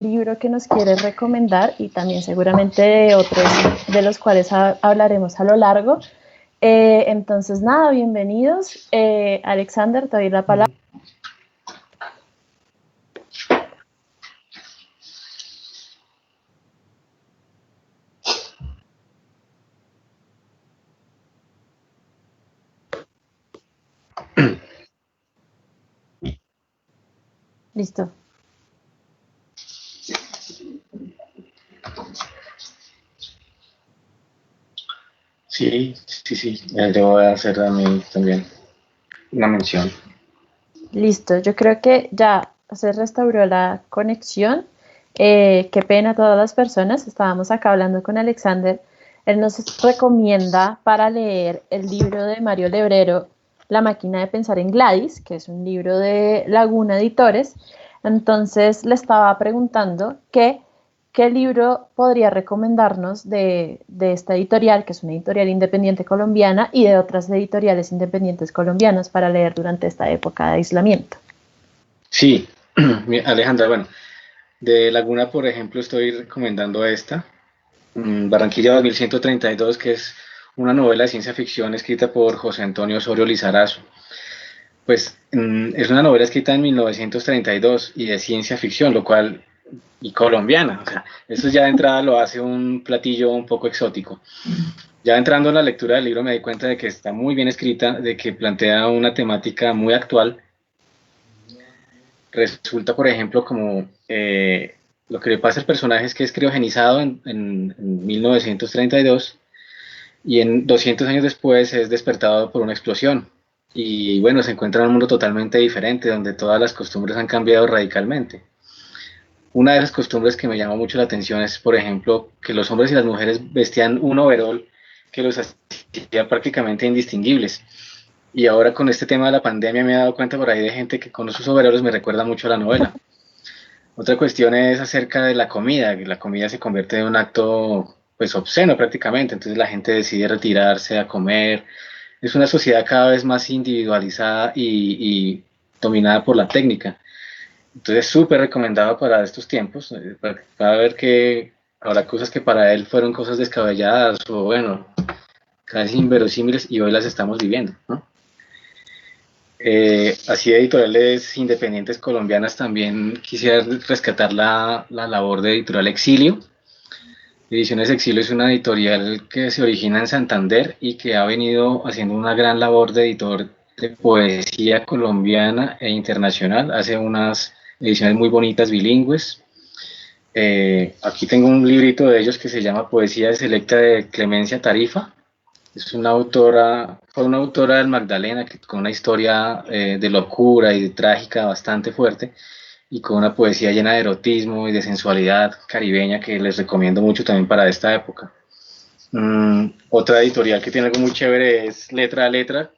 libro que nos quieres recomendar y también seguramente de otros de los cuales hablaremos a lo largo. Entonces, nada, bienvenidos. Alexander, te doy la palabra. Listo. Sí, yo voy a hacer a mí también una mención. Listo, yo creo que ya se restauró la conexión. Qué pena a todas las personas. Estábamos acá hablando con Alexander. Él nos recomienda para leer el libro de Mario Lebrero, La máquina de pensar en Gladys, que es un libro de Laguna Editores. Entonces le estaba preguntando qué libro podría recomendarnos de esta editorial, que es una editorial independiente colombiana, y de otras editoriales independientes colombianas para leer durante esta época de aislamiento. Sí, Alejandra, bueno, de Laguna, por ejemplo, estoy recomendando esta, Barranquilla 2132, que es una novela de ciencia ficción escrita por José Antonio Osorio Lizarazo. Pues es una novela escrita en 1932 y de ciencia ficción, lo cual, y colombiana, o sea, eso ya de entrada lo hace un platillo un poco exótico. Ya entrando en la lectura del libro me di cuenta de que está muy bien escrita, de que plantea una temática muy actual. Resulta, por ejemplo, como lo que le pasa al personaje es que es criogenizado en 1932 y en 200 años después es despertado por una explosión. Y bueno, se encuentra en un mundo totalmente diferente, donde todas las costumbres han cambiado radicalmente. Una de las costumbres que me llama mucho la atención es, por ejemplo, que los hombres y las mujeres vestían un overol que los hacía prácticamente indistinguibles. Y ahora con este tema de la pandemia me he dado cuenta por ahí de gente que con esos overoles me recuerda mucho a la novela. Otra cuestión es acerca de la comida, que la comida se convierte en un acto pues obsceno prácticamente, entonces la gente decide retirarse a comer. Es una sociedad cada vez más individualizada y dominada por la técnica. Entonces súper recomendado para estos tiempos, para ver que habrá cosas que para él fueron cosas descabelladas o bueno, casi inverosímiles y hoy las estamos viviendo, ¿no? Así de editoriales independientes colombianas también quisiera rescatar la labor de Editorial Exilio. Ediciones Exilio es una editorial que se origina en Santander y que ha venido haciendo una gran labor de editor de poesía colombiana e internacional. Hace unas ediciones muy bonitas bilingües. Aquí tengo un librito de ellos que se llama Poesía Selecta de Clemencia Tarifa. Fue una autora del Magdalena con una historia de locura y de trágica bastante fuerte y con una poesía llena de erotismo y de sensualidad caribeña que les recomiendo mucho también para esta época. Otra editorial que tiene algo muy chévere es Letra a Letra,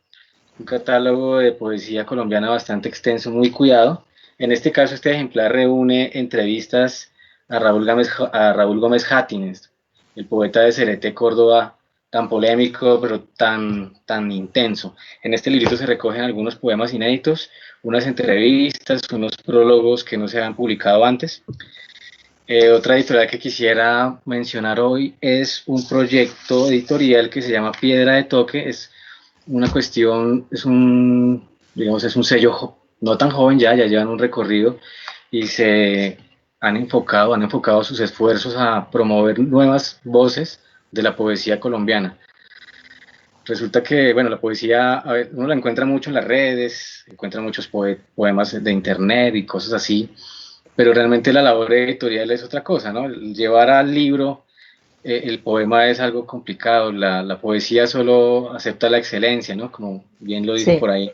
un catálogo de poesía colombiana bastante extenso, muy cuidado. En este caso, este ejemplar reúne entrevistas a Raúl Gómez Hátines, el poeta de Cerete, Córdoba, tan polémico, pero tan intenso. En este librito se recogen algunos poemas inéditos, unas entrevistas, unos prólogos que no se habían publicado antes. Otra editorial que quisiera mencionar hoy es un proyecto editorial que se llama Piedra de Toque. Es una cuestión, digamos, es un sello no tan joven ya llevan un recorrido y se han enfocado sus esfuerzos a promover nuevas voces de la poesía colombiana. Resulta que, bueno, la poesía, a ver, uno la encuentra mucho en las redes, encuentra muchos poemas de internet y cosas así, pero realmente la labor editorial es otra cosa, ¿no? Llevar al libro el poema es algo complicado, la poesía solo acepta la excelencia, ¿no? Como bien lo dicen Sí. por ahí.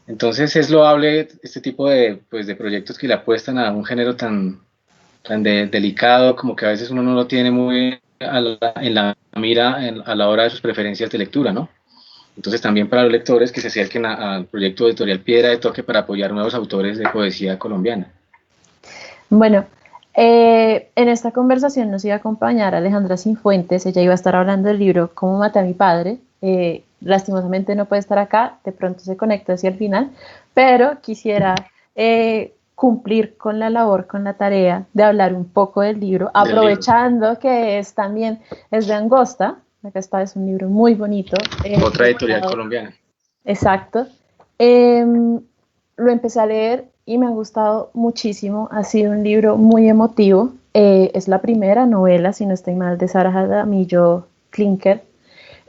Entonces es loable este tipo pues, de proyectos que le apuestan a un género tan delicado, como que a veces uno no lo tiene muy en la mira a la hora de sus preferencias de lectura, ¿no? Entonces también para los lectores que se acerquen al proyecto editorial Piedra de Toque para apoyar nuevos autores de poesía colombiana. Bueno, en esta conversación nos iba a acompañar Alejandra Cifuentes. Ella iba a estar hablando del libro Cómo maté a mi padre. Lastimosamente no puede estar acá, de pronto se conecta hacia el final, pero quisiera cumplir con la labor, con la tarea de hablar un poco del libro, aprovechando que es también, es de Angosta. Acá está, es un libro muy bonito. Otra editorial colombiana. Exacto. Lo empecé a leer y me ha gustado muchísimo. Ha sido un libro muy emotivo. Es la primera novela, si no estoy mal, de Sara Jaramillo Klinker.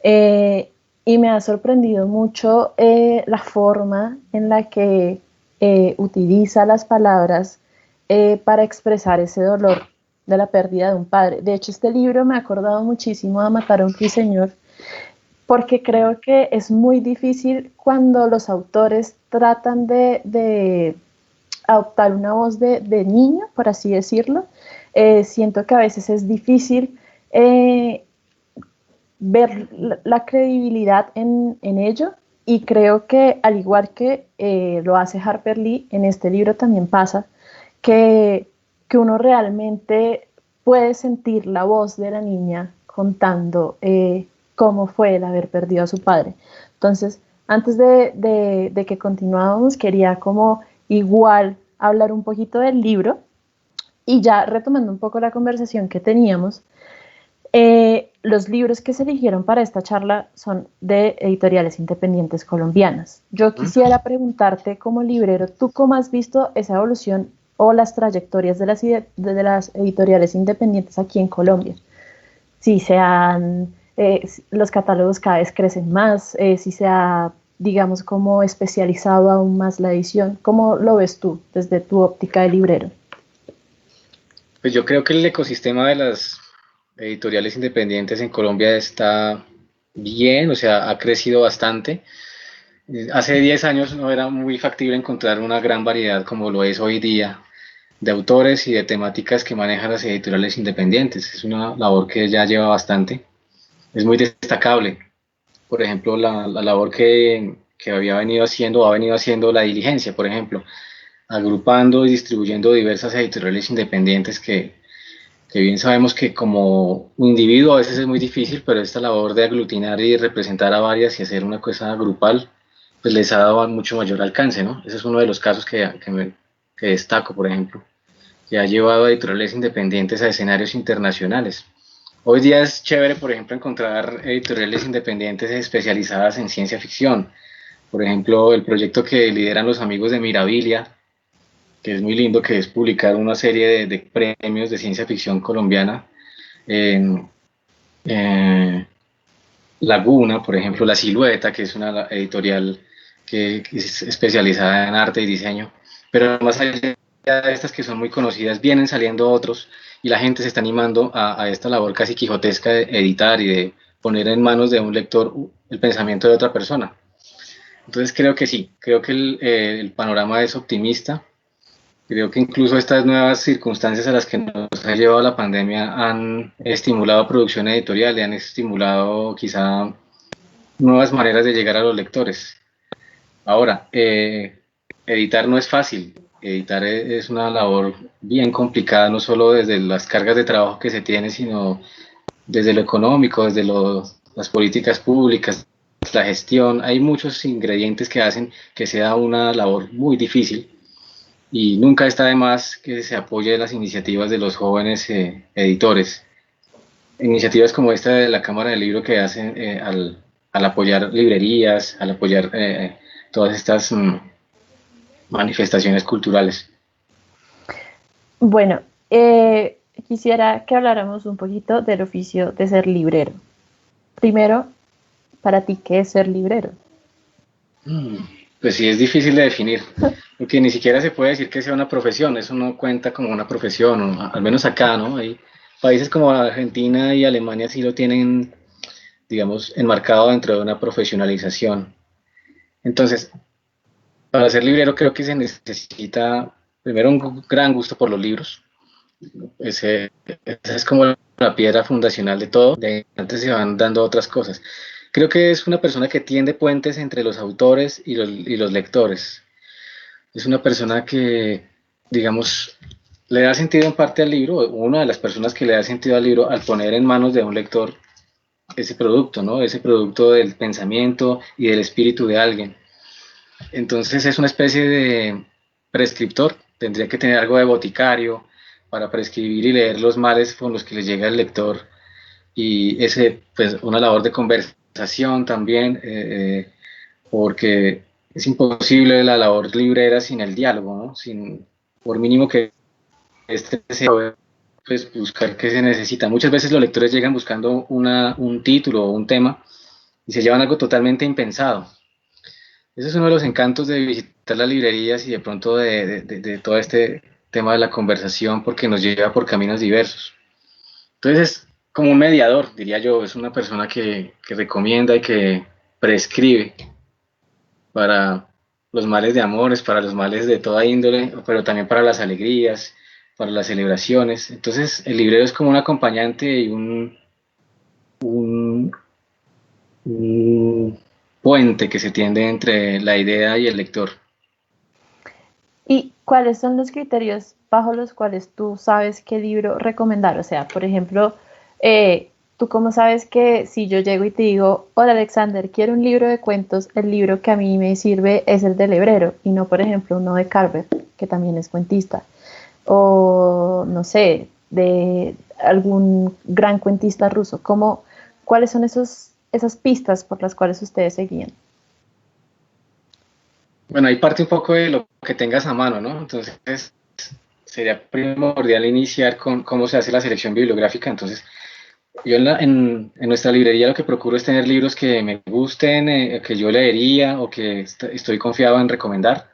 Y me ha sorprendido mucho la forma en la que utiliza las palabras para expresar ese dolor de la pérdida de un padre. De hecho, este libro me ha acordado muchísimo a Matar a un ruiseñor, porque creo que es muy difícil cuando los autores tratan de adoptar una voz de niño, por así decirlo. Siento que a veces es difícil ver la credibilidad en ello, y creo que al igual que lo hace Harper Lee, en este libro también pasa que uno realmente puede sentir la voz de la niña contando cómo fue el haber perdido a su padre. Entonces, antes de que continuáramos, quería como igual hablar un poquito del libro, y ya retomando un poco la conversación que teníamos. Los libros que se eligieron para esta charla son de editoriales independientes colombianas. Yo quisiera preguntarte, como librero, ¿tú cómo has visto esa evolución o las trayectorias de las editoriales independientes aquí en Colombia? Si los catálogos cada vez crecen más, si se ha, digamos, como especializado aún más la edición. ¿Cómo lo ves tú desde tu óptica de librero? Pues yo creo que el ecosistema de las editoriales independientes en Colombia está bien, o sea, ha crecido bastante. Hace 10 años no era muy factible encontrar una gran variedad como lo es hoy día de autores y de temáticas que manejan las editoriales independientes. Es una labor que ya lleva bastante. Es muy destacable. Por ejemplo, la labor que había venido haciendo o ha venido haciendo La Diligencia, por ejemplo, agrupando y distribuyendo diversas editoriales independientes que bien sabemos que como individuo a veces es muy difícil, pero esta labor de aglutinar y representar a varias y hacer una cosa grupal, pues les ha dado mucho mayor alcance, ¿no? Ese es uno de los casos que destaco, por ejemplo, que ha llevado a editoriales independientes a escenarios internacionales. Hoy día es chévere, por ejemplo, encontrar editoriales independientes especializadas en ciencia ficción. Por ejemplo, el proyecto que lideran los amigos de Mirabilia, que es muy lindo, que es publicar una serie de premios de ciencia ficción colombiana. En Laguna, por ejemplo, La Silueta, que es una editorial que es especializada en arte y diseño. Pero más allá de estas que son muy conocidas, vienen saliendo otros y la gente se está animando a esta labor casi quijotesca de editar y de poner en manos de un lector el pensamiento de otra persona. Entonces creo que sí, creo que el panorama es optimista. Creo que incluso estas nuevas circunstancias a las que nos ha llevado la pandemia han estimulado producción editorial y han estimulado quizá nuevas maneras de llegar a los lectores. Ahora, editar no es fácil. Editar es una labor bien complicada, no solo desde las cargas de trabajo que se tiene, sino desde lo económico, desde las políticas públicas, la gestión. Hay muchos ingredientes que hacen que sea una labor muy difícil, y nunca está de más que se apoye las iniciativas de los jóvenes editores. Iniciativas como esta de la Cámara del Libro que hacen al apoyar librerías, al apoyar todas estas manifestaciones culturales. Bueno, quisiera que habláramos un poquito del oficio de ser librero. Primero, para ti, ¿qué es ser librero? Pues sí, es difícil de definir, porque ni siquiera se puede decir que sea una profesión, eso no cuenta como una profesión, o al menos acá, ¿no? Hay países como Argentina y Alemania sí lo tienen, digamos, enmarcado dentro de una profesionalización. Entonces, para ser librero creo que se necesita primero un gran gusto por los libros. Esa es como la piedra fundacional de todo. De ahí antes se van dando otras cosas. Creo que es una persona que tiende puentes entre los autores y los lectores. Es una persona que, digamos, le da sentido en parte al libro, una de las personas que le da sentido al libro al poner en manos de un lector ese producto, ¿no? Ese producto del pensamiento y del espíritu de alguien. Entonces es una especie prescriptor, tendría que tener algo de boticario para prescribir y leer los males con los que le llega el lector, y ese, pues, una labor de conversación también, porque es imposible la labor librera sin el diálogo, ¿no? Sin, por mínimo que este sea, pues buscar qué se necesita. Muchas veces los lectores llegan buscando un título o un tema y se llevan algo totalmente impensado. Ese es uno de los encantos de visitar las librerías y de pronto de todo este tema de la conversación, porque nos lleva por caminos diversos. Entonces es como un mediador, diría yo, es una persona que recomienda y que prescribe para los males de amores, para los males de toda índole, pero también para las alegrías, para las celebraciones. Entonces el librero es como un acompañante y un, un puente que se tiende entre la idea y el lector. ¿Y cuáles son los criterios bajo los cuales tú sabes qué libro recomendar? O sea, por ejemplo, ¿tú cómo sabes que si yo llego y te digo, hola Alexander, quiero un libro de cuentos, el libro que a mí me sirve es el del Hebrero y no, por ejemplo, uno de Carver, que también es cuentista? O, no sé, de algún gran cuentista ruso. ¿Cómo, cuáles son esas pistas por las cuales ustedes se guían? Bueno, ahí parte un poco de lo que tengas a mano, ¿no? Entonces sería primordial iniciar con cómo se hace la selección bibliográfica. Entonces, yo en nuestra librería lo que procuro es tener libros que me gusten, que yo leería o que estoy confiado en recomendar.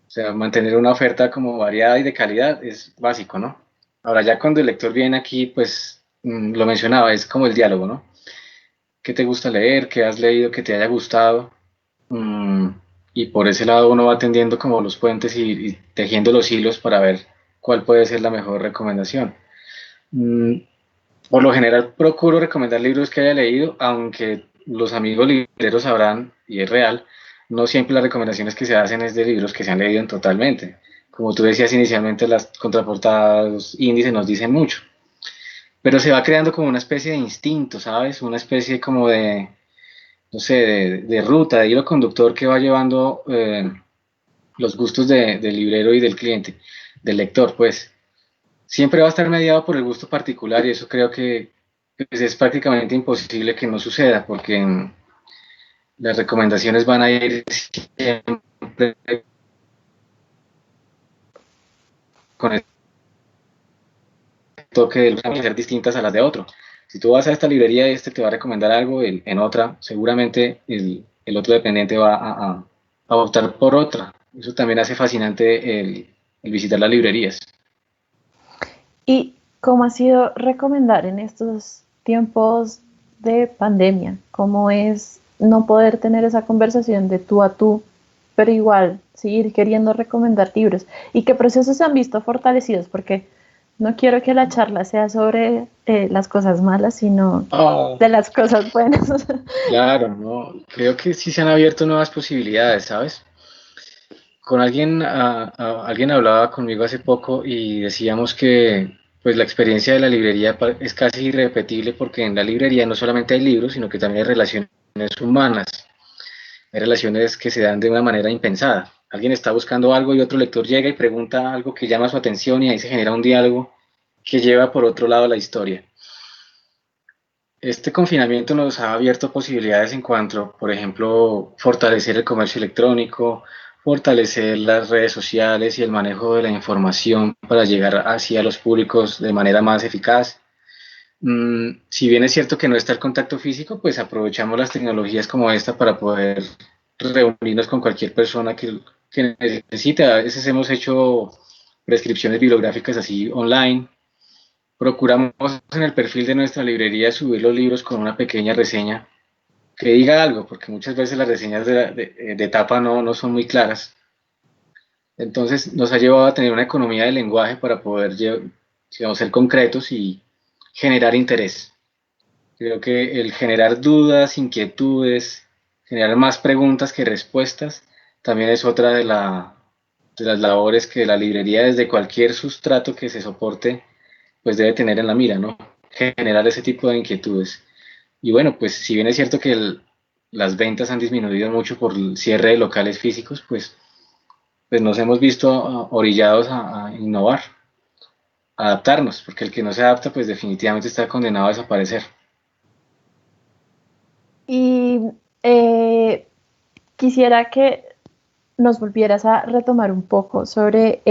O sea, mantener una oferta como variada y de calidad es básico, ¿no? Ahora ya cuando el lector viene aquí, pues lo mencionaba, es como el diálogo, ¿no? ¿Qué te gusta leer? ¿Qué has leído que te haya gustado? Mm, y por ese lado uno va tendiendo como los puentes y tejiendo los hilos para ver cuál puede ser la mejor recomendación. Mm, por lo general procuro recomendar libros que haya leído, aunque los amigos libreros sabrán, y es real, no siempre las recomendaciones que se hacen es de libros que se han leído totalmente. Como tú decías inicialmente, las contraportadas, los índices nos dicen mucho, pero se va creando como una especie de instinto, ¿sabes? Una especie como de, no sé, de ruta, de hilo conductor que va llevando los gustos del librero y del cliente, del lector, pues siempre va a estar mediado por el gusto particular, y eso creo que pues, es prácticamente imposible que no suceda, porque las recomendaciones van a ir siempre con el toque de van a ser distintas a las de otro. Si tú vas a esta librería, este te va a recomendar algo, en otra seguramente el otro dependiente va a optar por otra. Eso también hace fascinante el visitar las librerías. ¿Y cómo ha sido recomendar en estos tiempos de pandemia? ¿Cómo es no poder tener esa conversación de tú a tú, pero igual seguir queriendo recomendar libros? ¿Y qué procesos se han visto fortalecidos? Porque no quiero que la charla sea sobre las cosas malas, sino Oh, de las cosas buenas. claro, no, creo que sí se han abierto nuevas posibilidades, ¿sabes? Con alguien, alguien hablaba conmigo hace poco y decíamos que pues la experiencia de la librería es casi irrepetible, porque en la librería no solamente hay libros, sino que también hay relaciones humanas, hay relaciones que se dan de una manera impensada. Alguien está buscando algo y otro lector llega y pregunta algo que llama su atención, y ahí se genera un diálogo que lleva por otro lado la historia. Este confinamiento nos ha abierto posibilidades en cuanto, por ejemplo, fortalecer el comercio electrónico, fortalecer las redes sociales y el manejo de la información para llegar hacia los públicos de manera más eficaz. Si bien es cierto que no está el contacto físico, pues aprovechamos las tecnologías como esta para poder reunirnos con cualquier persona que necesite. A veces hemos hecho prescripciones bibliográficas así online. Procuramos en el perfil de nuestra librería subir los libros con una pequeña reseña que diga algo, porque muchas veces las reseñas de tapa no son muy claras. Entonces nos ha llevado a tener una economía de lenguaje para poder, digamos, ser concretos y generar interés. Creo que el generar dudas, inquietudes, generar más preguntas que respuestas, también es otra de las labores que la librería, desde cualquier sustrato que se soporte, pues debe tener en la mira, ¿no? Generar ese tipo de inquietudes. Y bueno, pues si bien es cierto que las ventas han disminuido mucho por el cierre de locales físicos, pues pues nos hemos visto orillados a innovar, a adaptarnos, porque el que no se adapta, pues definitivamente está condenado a desaparecer. Y quisiera que nos volvieras a retomar un poco sobre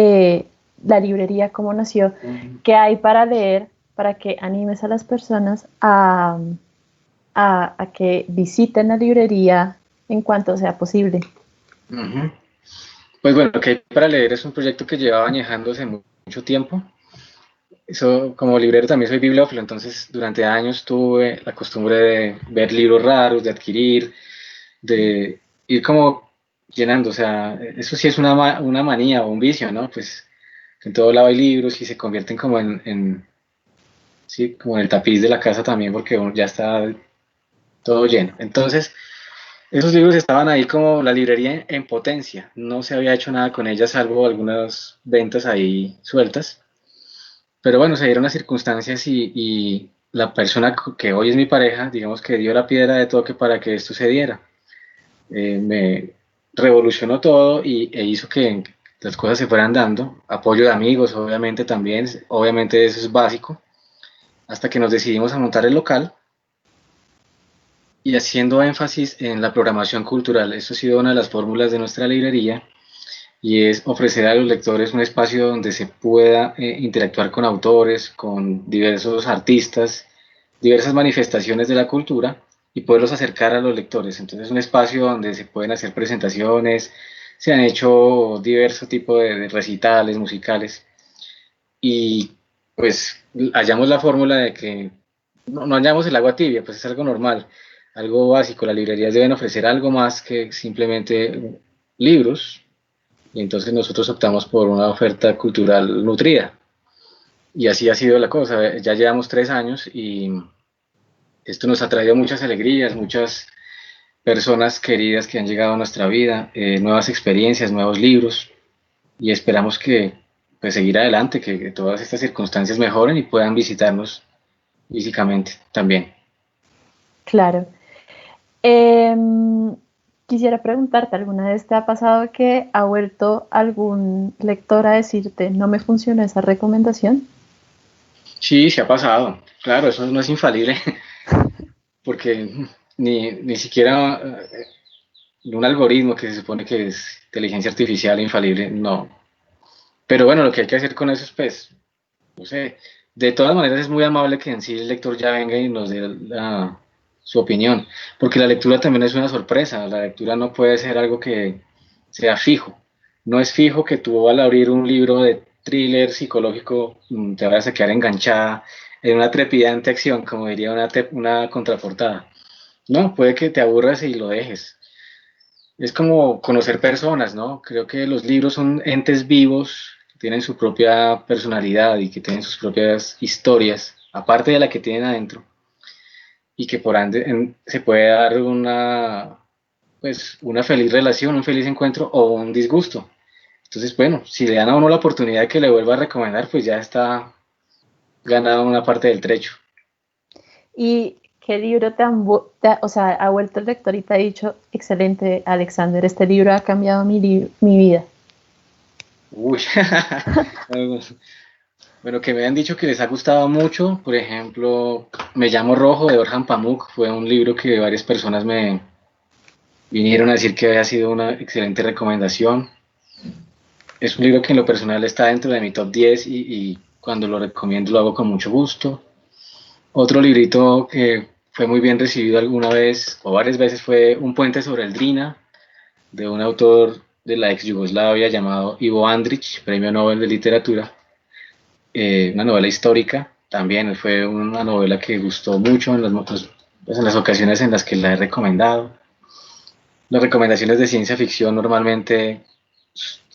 la librería, cómo nació, qué hay para leer, para que animes a las personas a que visiten la librería en cuanto sea posible. Uh-huh. Pues bueno, lo que hay para leer es un proyecto que llevaba añejándose mucho tiempo. Eso, como librero también soy bibliófilo, entonces durante años tuve la costumbre de ver libros raros, de adquirir, de ir como llenando, o sea, eso sí es una manía o un vicio, ¿no? Pues en todo lado hay libros y se convierten como sí, como en el tapiz de la casa también porque ya está todo lleno. Entonces, esos libros estaban ahí como la librería en potencia, no se había hecho nada con ellas salvo algunas ventas ahí sueltas. Pero bueno, se dieron las circunstancias y la persona que hoy es mi pareja, digamos que dio la piedra de toque para que esto se diera. Me revolucionó todo e hizo que las cosas se fueran dando. Apoyo de amigos, obviamente también, obviamente eso es básico, hasta que nos decidimos a montar el local y haciendo énfasis en la programación cultural. Eso ha sido una de las fórmulas de nuestra librería y es ofrecer a los lectores un espacio donde se pueda interactuar con autores, con diversos artistas, diversas manifestaciones de la cultura y poderlos acercar a los lectores. Entonces es un espacio donde se pueden hacer presentaciones, se han hecho diversos tipos de recitales musicales y pues hallamos la fórmula de que no hallamos el agua tibia, pues es algo normal, algo básico. Las librerías deben ofrecer algo más que simplemente libros, y entonces nosotros optamos por una oferta cultural nutrida. Y así ha sido la cosa. Ya llevamos 3 años y esto nos ha traído muchas alegrías, muchas personas queridas que han llegado a nuestra vida, nuevas experiencias, nuevos libros y esperamos que pues, seguir adelante, que todas estas circunstancias mejoren y puedan visitarnos físicamente también. Claro. Quisiera preguntarte, ¿alguna vez te ha pasado que ha vuelto algún lector a decirte, no me funciona esa recomendación? Sí, se ha pasado. Claro, eso no es infalible porque ni siquiera un algoritmo que se supone que es inteligencia artificial infalible, no. Pero bueno, lo que hay que hacer con eso es, pues, no sé, de todas maneras es muy amable que en sí el lector ya venga y nos dé su opinión, porque la lectura también es una sorpresa, la lectura no puede ser algo que sea fijo, no es fijo que tú al abrir un libro de thriller psicológico te vayas a quedar enganchada en una trepidante acción, como diría una contraportada. No, puede que te aburras y lo dejes. Es como conocer personas, ¿no? Creo que los libros son entes vivos que tienen su propia personalidad y que tienen sus propias historias, aparte de la que tienen adentro, y que por ende se puede dar pues, una feliz relación, un feliz encuentro o un disgusto. Entonces, bueno, si le dan a uno la oportunidad de que le vuelva a recomendar, pues ya está ganado una parte del trecho. ¿Y qué libro o sea, ha vuelto el lector y te ha dicho, excelente, Alexander, este libro ha cambiado mi vida? Uy, bueno, que me han dicho que les ha gustado mucho, por ejemplo, Me llamo Rojo de Orhan Pamuk, fue un libro que varias personas me vinieron a decir que había sido una excelente recomendación. Es un libro que en lo personal está dentro de mi top 10 y cuando lo recomiendo lo hago con mucho gusto. Otro librito que fue muy bien recibido alguna vez o varias veces fue Un puente sobre el Drina, de un autor de la ex Yugoslavia llamado Ivo Andrić, premio Nobel de Literatura. Una novela histórica, también fue una novela que gustó mucho pues, en las ocasiones en las que la he recomendado. Las recomendaciones de ciencia ficción normalmente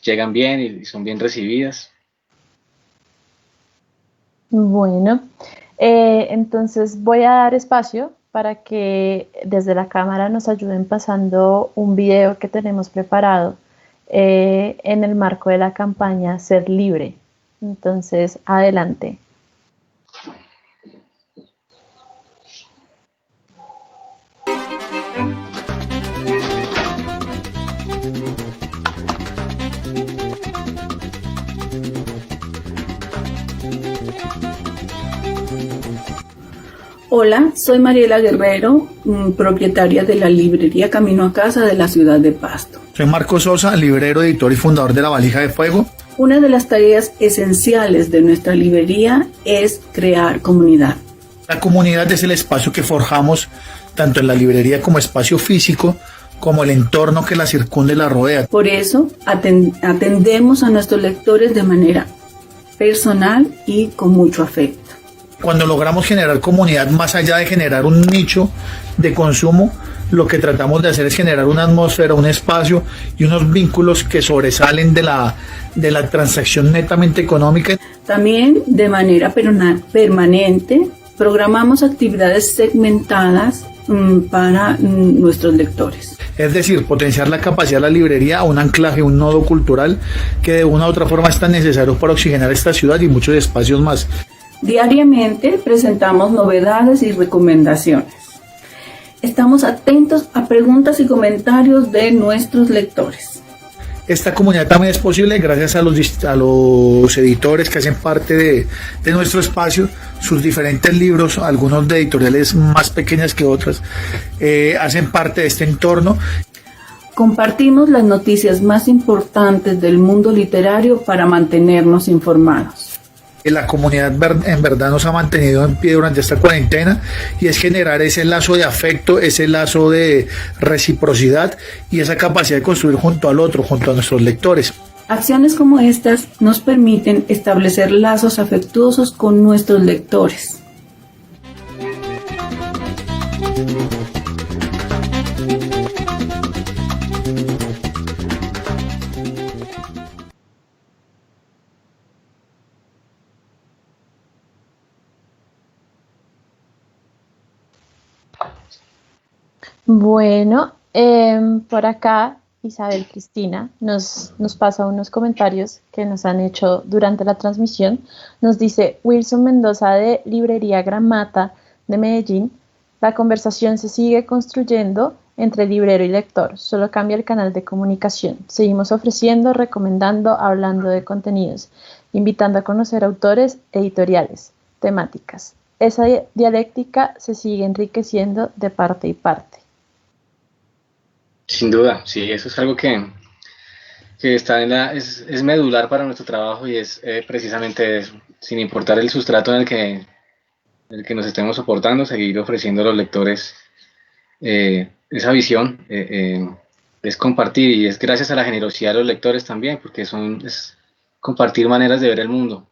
llegan bien y son bien recibidas. Bueno, entonces voy a dar espacio para que desde la cámara nos ayuden pasando un video que tenemos preparado en el marco de la campaña Ser Libre. Entonces, adelante. Hola, soy Mariela Guerrero, propietaria de la librería Camino a Casa de la ciudad de Pasto. Soy Marcos Sosa, librero, editor y fundador de La Valija de Fuego. Una de las tareas esenciales de nuestra librería es crear comunidad. La comunidad es el espacio que forjamos tanto en la librería como espacio físico, como el entorno que la circunda y la rodea. Por eso atendemos a nuestros lectores de manera personal y con mucho afecto. Cuando logramos generar comunidad más allá de generar un nicho de consumo, lo que tratamos de hacer es generar una atmósfera, un espacio y unos vínculos que sobresalen de la transacción netamente económica. También de manera permanente programamos actividades segmentadas para nuestros lectores. Es decir, potenciar la capacidad de la librería a un anclaje, un nodo cultural que de una u otra forma es tan necesario para oxigenar esta ciudad y muchos espacios más. Diariamente presentamos novedades y recomendaciones. Estamos atentos a preguntas y comentarios de nuestros lectores. Esta comunidad también es posible gracias a los editores que hacen parte de nuestro espacio, sus diferentes libros, algunos de editoriales más pequeñas que otras, hacen parte de este entorno. Compartimos las noticias más importantes del mundo literario para mantenernos informados. La comunidad en verdad nos ha mantenido en pie durante esta cuarentena y es generar ese lazo de afecto, ese lazo de reciprocidad y esa capacidad de construir junto al otro, junto a nuestros lectores. Acciones como estas nos permiten establecer lazos afectuosos con nuestros lectores. Bueno, por acá Isabel Cristina nos pasa unos comentarios que nos han hecho durante la transmisión. Nos dice Wilson Mendoza de Librería Gramata de Medellín: la conversación se sigue construyendo entre librero y lector, solo cambia el canal de comunicación. Seguimos ofreciendo, recomendando, hablando de contenidos, invitando a conocer autores, editoriales, temáticas. Esa dialéctica se sigue enriqueciendo de parte y parte. Sin duda, sí, eso es algo que está es medular para nuestro trabajo y es precisamente eso, sin importar el sustrato en el que nos estemos soportando, seguir ofreciendo a los lectores esa visión, es compartir, y es gracias a la generosidad de los lectores también, porque es compartir maneras de ver el mundo.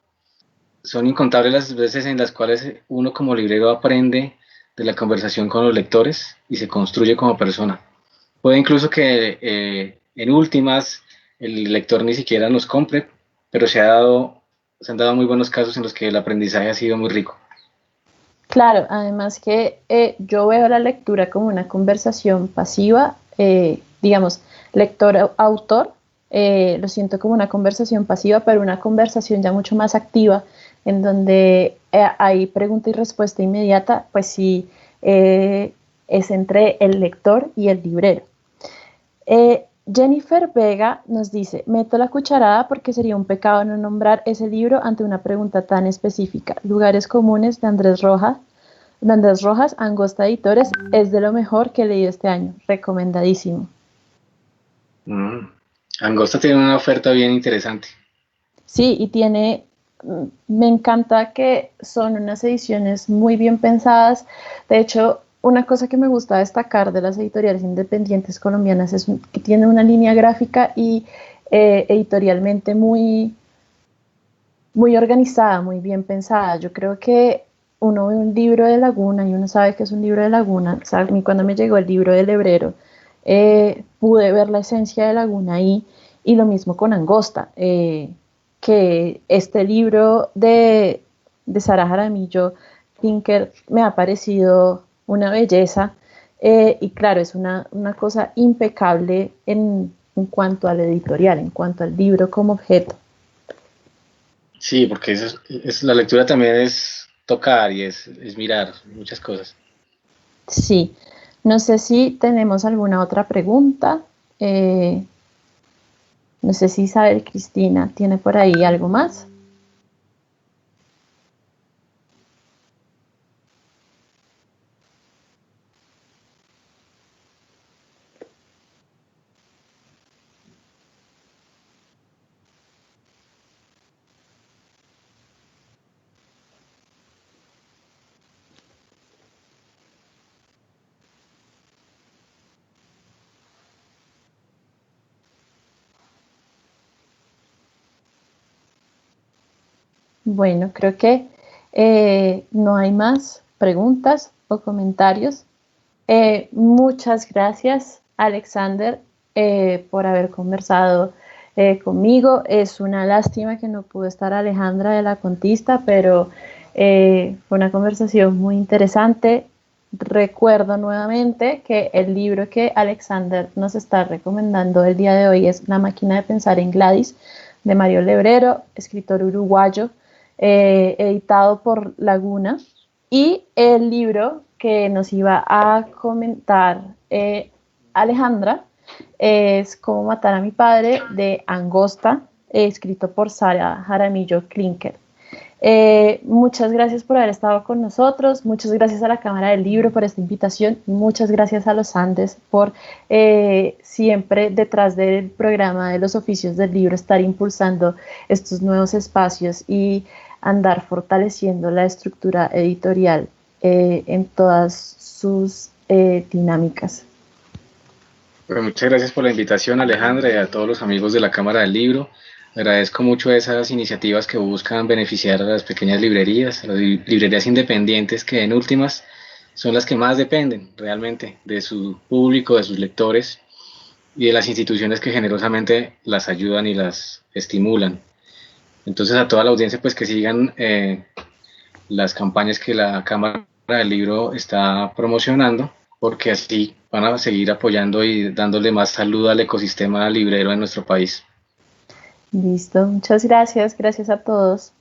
Son incontables las veces en las cuales uno como librero aprende de la conversación con los lectores y se construye como persona. Puede incluso que en últimas el lector ni siquiera nos compre, pero se han dado muy buenos casos en los que el aprendizaje ha sido muy rico. Claro, además que yo veo la lectura como una conversación pasiva, digamos, lector-autor, lo siento como una conversación pasiva, pero una conversación ya mucho más activa, en donde hay pregunta y respuesta inmediata, pues sí, es entre el lector y el librero. Jennifer Vega nos dice: meto la cucharada porque sería un pecado no nombrar ese libro ante una pregunta tan específica. Lugares comunes de Andrés Rojas, Angosta Editores, es de lo mejor que he leído este año, recomendadísimo. Angosta tiene una oferta bien interesante. Sí, y me encanta que son unas ediciones muy bien pensadas. De hecho, una cosa que me gusta destacar de las editoriales independientes colombianas es que tienen una línea gráfica y editorialmente muy, muy organizada, muy bien pensada. Yo creo que uno ve un libro de Laguna y uno sabe que es un libro de Laguna. O sea, a mí cuando me llegó el libro del Hebrero, pude ver la esencia de Laguna ahí, y lo mismo con Angosta, que este libro de Sara Jaramillo Tinker me ha parecido una belleza, y claro, es una cosa impecable en cuanto al editorial, en cuanto al libro como objeto. Sí, porque la lectura también es tocar y es mirar muchas cosas. Sí, no sé si tenemos alguna otra pregunta. No sé si Isabel Cristina tiene por ahí algo más. Bueno, creo que no hay más preguntas o comentarios. Muchas gracias, Alexander, por haber conversado conmigo. Es una lástima que no pudo estar Alejandra de la Contista, pero fue una conversación muy interesante. Recuerdo nuevamente que el libro que Alexander nos está recomendando el día de hoy es La máquina de pensar en Gladys, de Mario Lebrero, escritor uruguayo, editado por Laguna. Y el libro que nos iba a comentar Alejandra es Cómo matar a mi padre, de Angosta, escrito por Sara Jaramillo Klinker. Muchas gracias por haber estado con nosotros, muchas gracias a la Cámara del Libro por esta invitación, muchas gracias a los Andes por siempre detrás del programa de los oficios del libro estar impulsando estos nuevos espacios y andar fortaleciendo la estructura editorial en todas sus dinámicas. Bueno, muchas gracias por la invitación, Alejandra, y a todos los amigos de la Cámara del Libro. Agradezco mucho esas iniciativas que buscan beneficiar a las pequeñas librerías, a las librerías independientes, que en últimas son las que más dependen realmente de su público, de sus lectores y de las instituciones que generosamente las ayudan y las estimulan. Entonces, a toda la audiencia, pues que sigan las campañas que la Cámara del Libro está promocionando, porque así van a seguir apoyando y dándole más salud al ecosistema librero en nuestro país. Listo, muchas gracias, gracias a todos.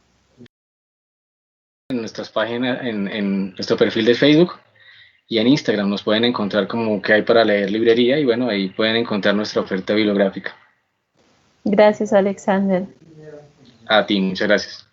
En nuestras páginas, en nuestro perfil de Facebook y en Instagram nos pueden encontrar como ¿Qué hay para leer librería? Y bueno, ahí pueden encontrar nuestra oferta bibliográfica. Gracias, Alexander. A ti, muchas gracias.